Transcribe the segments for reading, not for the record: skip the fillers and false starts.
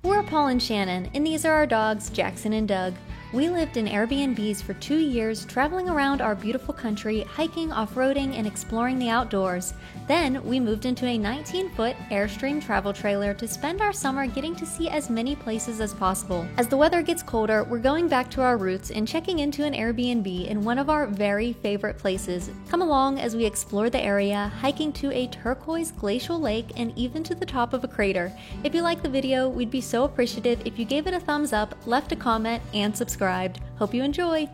We're Paul and Shannon, and these are our dogs, Jackson and Doug. We lived in Airbnbs for 2 years, traveling around our beautiful country, hiking, off-roading, and exploring the outdoors. Then, we moved into a 19-foot Airstream travel trailer to spend our summer getting to see as many places as possible. As the weather gets colder, we're going back to our roots and checking into an Airbnb in one of our very favorite places. Come along as we explore the area, hiking to a turquoise glacial lake and even to the top of a crater. If you like the video, we'd be so appreciative if you gave it a thumbs up, left a comment, and subscribed. Hope you enjoy!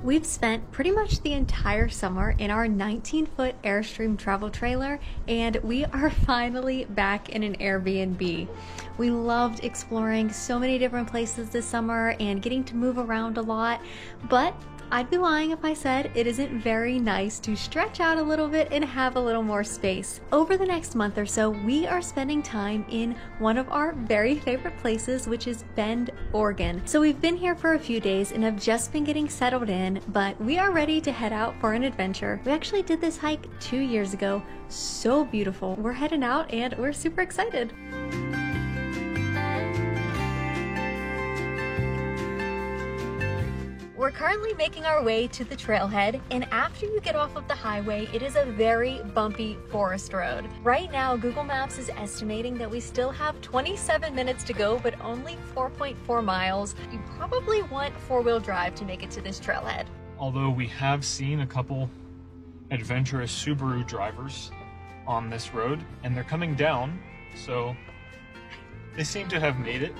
We've spent pretty much the entire summer in our 19-foot Airstream travel trailer, and we are finally back in an Airbnb. We loved exploring so many different places this summer and getting to move around a lot, but I'd be lying if I said it isn't very nice to stretch out a little bit and have a little more space. Over the next month or so, we are spending time in one of our very favorite places, which is Bend, Oregon. So we've been here for a few days and have just been getting settled in, but we are ready to head out for an adventure. We actually did this hike 2 years ago. So beautiful. We're heading out and we're super excited. We're currently making our way to the trailhead, and after you get off of the highway, it is a very bumpy forest road. Right now, Google Maps is estimating that we still have 27 minutes to go, but only 4.4 miles. You probably want four-wheel drive to make it to this trailhead. Although we have seen a couple adventurous Subaru drivers on this road, and they're coming down, so they seem to have made it.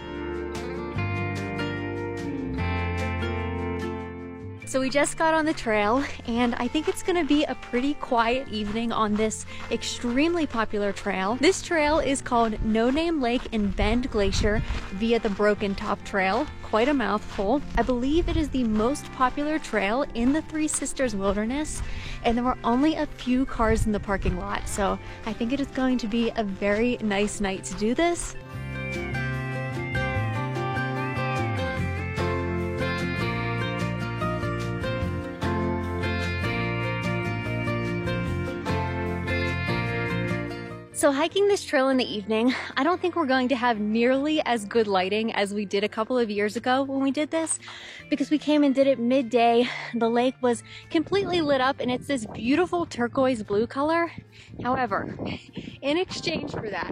So we just got on the trail, and I think it's gonna be a pretty quiet evening on this extremely popular trail. This trail is called No Name Lake in Bend Glacier via the Broken Top Trail. Quite a mouthful. I believe it is the most popular trail in the Three Sisters Wilderness, and there were only a few cars in the parking lot, so I think it is going to be a very nice night to do this. So hiking this trail in the evening, I don't think we're going to have nearly as good lighting as we did a couple of years ago when we did this, because we came and did it midday. The lake was completely lit up and it's this beautiful turquoise blue color. However, in exchange for that,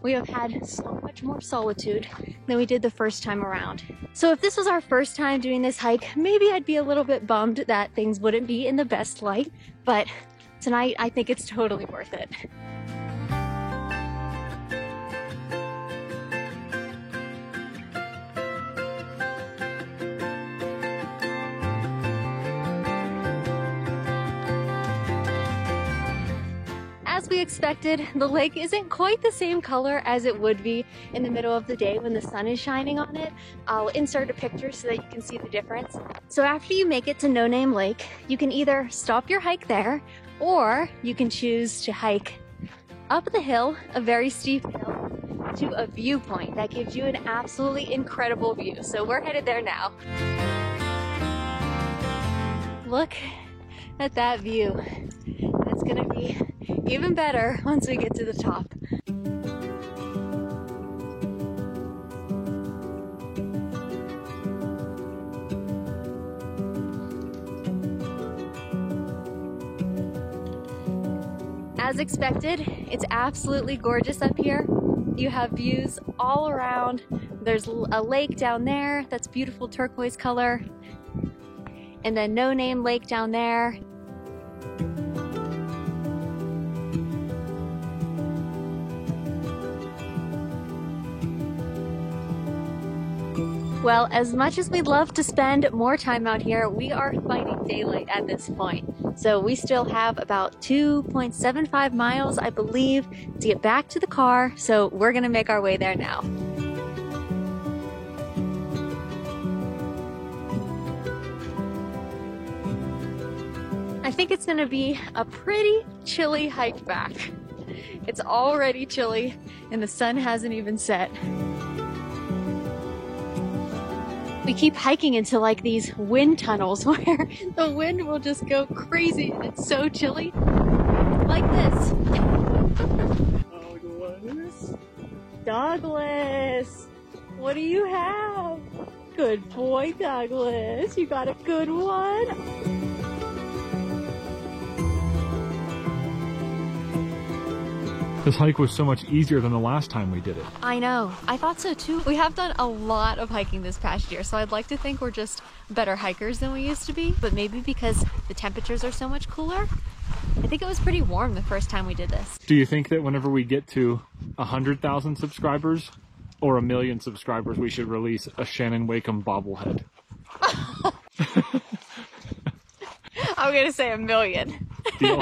we have had so much more solitude than we did the first time around. So if this was our first time doing this hike, maybe I'd be a little bit bummed that things wouldn't be in the best light, but tonight I think it's totally worth it. As we expected, the lake isn't quite the same color as it would be in the middle of the day when the sun is shining on it. I'll insert a picture so that you can see the difference. So after you make it to No Name Lake, you can either stop your hike there, or you can choose to hike up the hill, a very steep hill, to a viewpoint that gives you an absolutely incredible view. So we're headed there now. Look at that view. It's gonna be even better once we get to the top. As expected, it's absolutely gorgeous up here. You have views all around. There's a lake down there that's beautiful turquoise color, and then No Name Lake down there. Well, as much as we'd love to spend more time out here, we are fighting daylight at this point. So we still have about 2.75 miles, I believe, to get back to the car. So we're gonna make our way there now. I think it's gonna be a pretty chilly hike back. It's already chilly and the sun hasn't even set. We keep hiking into like these wind tunnels where the wind will just go crazy and it's so chilly. Like this. Douglas, what do you have? Good boy, Douglas. You got a good one. This hike was so much easier than the last time we did it. I know. I thought so too. We have done a lot of hiking this past year, so I'd like to think we're just better hikers than we used to be, but maybe because the temperatures are so much cooler. I think it was pretty warm the first time we did this. Do you think that whenever we get to 100,000 subscribers or 1 million subscribers, we should release a Shannon Wakeham bobblehead? I'm gonna say 1 million. Deal.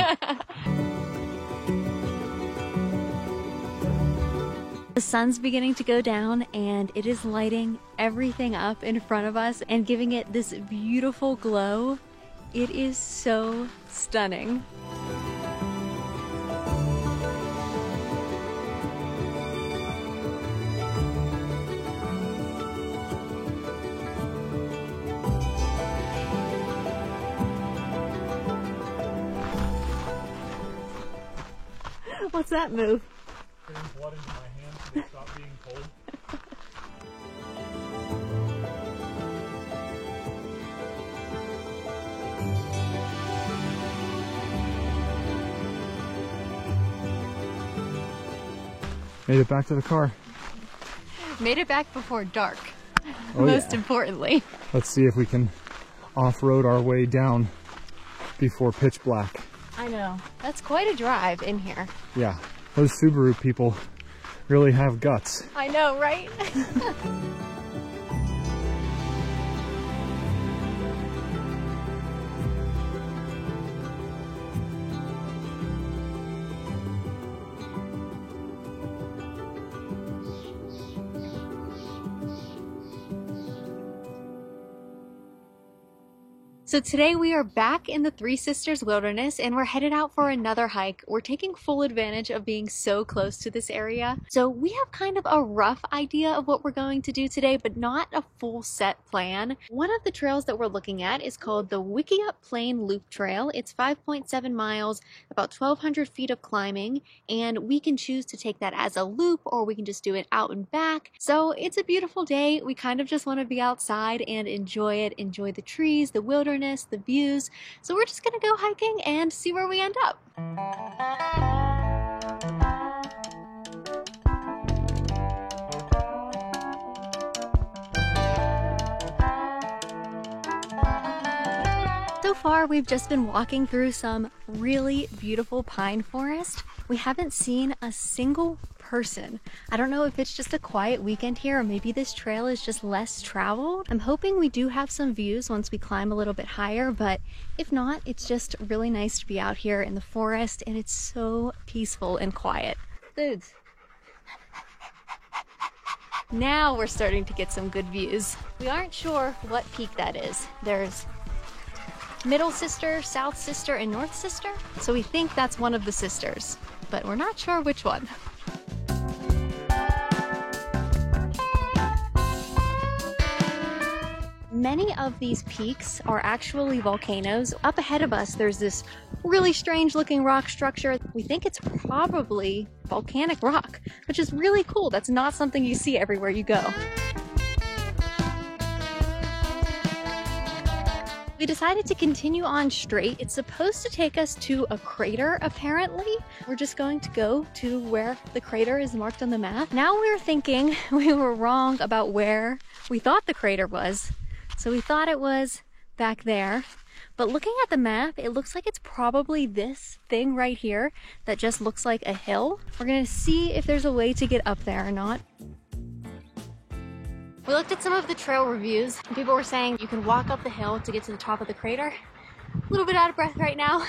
The sun's beginning to go down and it is lighting everything up in front of us and giving it this beautiful glow. It is so stunning. What's that move? Getting blood into my hands so they stop being cold. Made it back to the car. Made it back before dark, Oh, most yeah. importantly. Let's see if we can off-road our way down before pitch black. I know. That's quite a drive in here. Yeah, those Subaru people really have guts. I know, right? So today we are back in the Three Sisters Wilderness and we're headed out for another hike. We're taking full advantage of being so close to this area. So we have kind of a rough idea of what we're going to do today, but not a full set plan. One of the trails that we're looking at is called the Wickiup Plain Loop Trail. It's 5.7 miles, about 1,200 feet of climbing, and we can choose to take that as a loop or we can just do it out and back. So it's a beautiful day. We kind of just want to be outside and enjoy it, enjoy the trees, the wilderness, the views. So we're just gonna go hiking and see where we end up. So far, we've just been walking through some really beautiful pine forest. We haven't seen a single person. I don't know if it's just a quiet weekend here or maybe this trail is just less traveled. I'm hoping we do have some views once we climb a little bit higher, but if not, it's just really nice to be out here in the forest and it's so peaceful and quiet. Dudes. Now we're starting to get some good views. We aren't sure what peak that is. There's Middle Sister, South Sister, and North Sister. So we think that's one of the sisters, but we're not sure which one. Many of these peaks are actually volcanoes. Up ahead of us, there's this really strange looking rock structure. We think it's probably volcanic rock, which is really cool. That's not something you see everywhere you go. We decided to continue on straight. It's supposed to take us to a crater, apparently. We're just going to go to where the crater is marked on the map. Now we're thinking we were wrong about where we thought the crater was. So we thought it was back there. But looking at the map, it looks like it's probably this thing right here that just looks like a hill. We're gonna see if there's a way to get up there or not. We looked at some of the trail reviews. People were saying you can walk up the hill to get to the top of the crater. A little bit out of breath right now,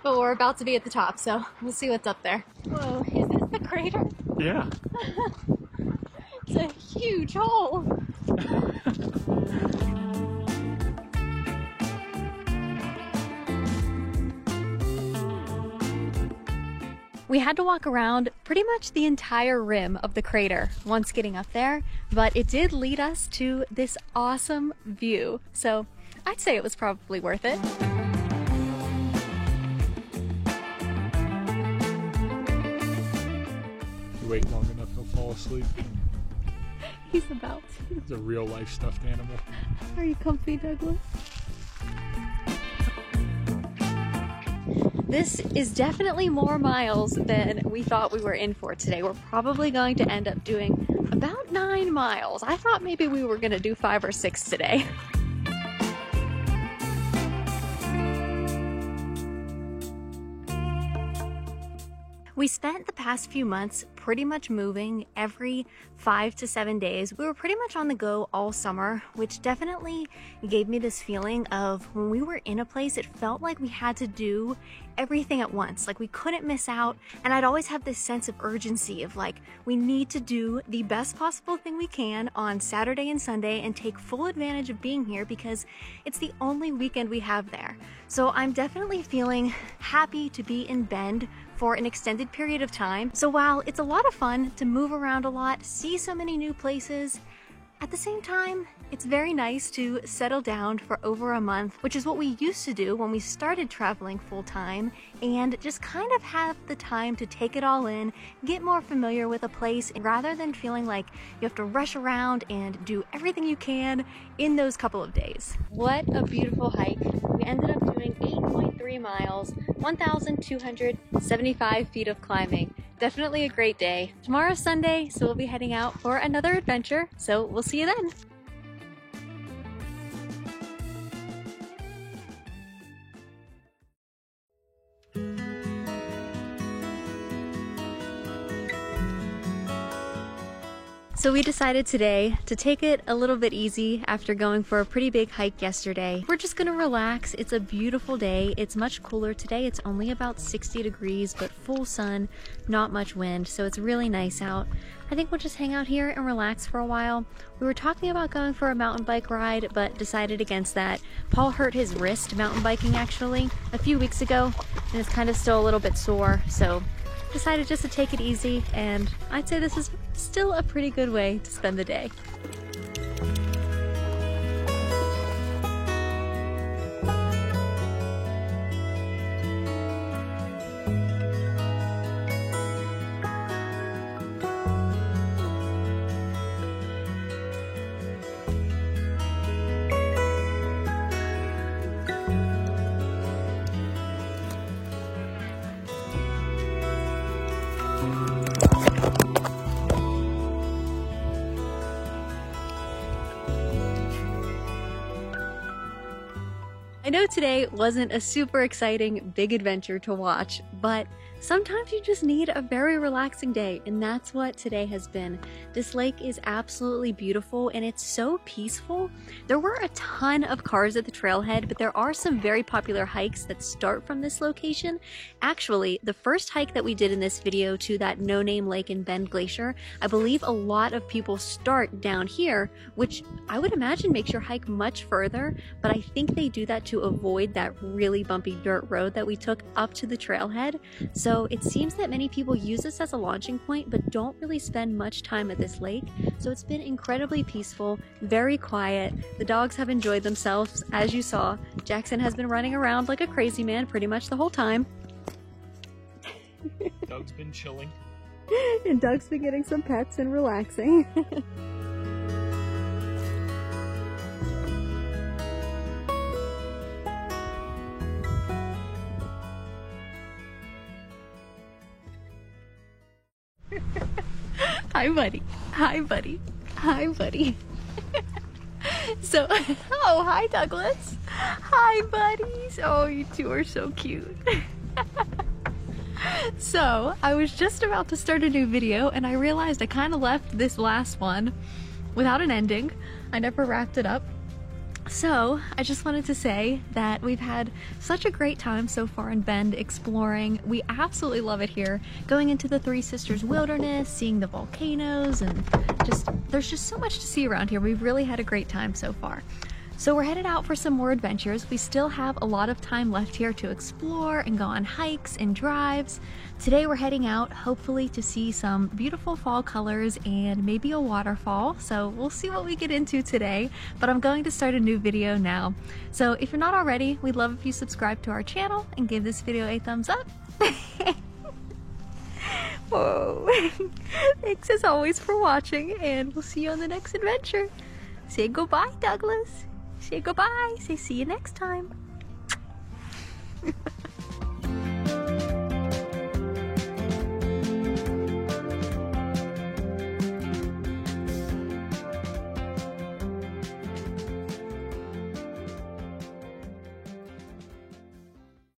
but we're about to be at the top, so we'll see what's up there. Whoa, is this the crater? Yeah. It's a huge hole. We had to walk around pretty much the entire rim of the crater once getting up there, but it did lead us to this awesome view. So I'd say it was probably worth it. If you wait long enough, he'll fall fall asleep. He's about to. It's a real life stuffed animal. Are you comfy, Douglas? This is definitely more miles than we thought we were in for today. We're probably going to end up doing about 9 miles. I thought maybe we were going to do 5 or 6 today. We spent the past few months pretty much moving every 5 to 7 days. We were pretty much on the go all summer, which definitely gave me this feeling of when we were in a place, it felt like we had to do everything at once. Like we couldn't miss out. And I'd always have this sense of urgency of like, we need to do the best possible thing we can on Saturday and Sunday and take full advantage of being here because it's the only weekend we have there. So I'm definitely feeling happy to be in Bend for an extended period of time. So while it's a lot of fun to move around a lot, see so many new places, at the same time, it's very nice to settle down for over a month, which is what we used to do when we started traveling full time, and just kind of have the time to take it all in, get more familiar with a place, rather than feeling like you have to rush around and do everything you can in those couple of days. What a beautiful hike. We ended up doing 8.3 miles, 1,275 feet of climbing. Definitely a great day. Tomorrow's Sunday, so we'll be heading out for another adventure, so we'll see you then. So we decided today to take it a little bit easy after going for a pretty big hike yesterday. We're just gonna relax. It's a beautiful day. It's much cooler today. It's only about 60 degrees, but full sun, not much wind, so it's really nice out. I think we'll just hang out here and relax for a while. We were talking about going for a mountain bike ride, but decided against that. Paul hurt his wrist mountain biking actually a few weeks ago, and it's kind of still a little bit sore, so decided just to take it easy, and I'd say this is still a pretty good way to spend the day. I know today wasn't a super exciting big adventure to watch, but sometimes you just need a very relaxing day, and that's what today has been. This lake is absolutely beautiful and it's so peaceful. There were a ton of cars at the trailhead, but there are some very popular hikes that start from this location. Actually, the first hike that we did in this video to that no-name lake in Bend Glacier, I believe a lot of people start down here, which I would imagine makes your hike much further, but I think they do that to avoid that really bumpy dirt road that we took up to the trailhead. So it seems that many people use this as a launching point, but don't really spend much time at this lake. So it's been incredibly peaceful, very quiet. The dogs have enjoyed themselves, as you saw. Jackson has been running around like a crazy man pretty much the whole time. Doug's been chilling. And Doug's been getting some pets and relaxing. Hi, buddy. Hi, buddy. Hi, buddy. So, oh, hi, Douglas. Hi, buddies. Oh, you two are so cute. So, I was just about to start a new video, and I realized I kind of left this last one without an ending. I never wrapped it up. So, I just wanted to say that we've had such a great time so far in Bend exploring. We absolutely love it here. Going into the Three Sisters Wilderness, seeing the volcanoes, and there's just so much to see around here. We've really had a great time so far. So we're headed out for some more adventures. We still have a lot of time left here to explore and go on hikes and drives. Today we're heading out hopefully to see some beautiful fall colors and maybe a waterfall. So we'll see what we get into today, but I'm going to start a new video now. So if you're not already, we'd love if you subscribe to our channel and give this video a thumbs up. Oh. Thanks as always for watching, and we'll see you on the next adventure. Say goodbye, Douglas. Say goodbye. Say see you next time.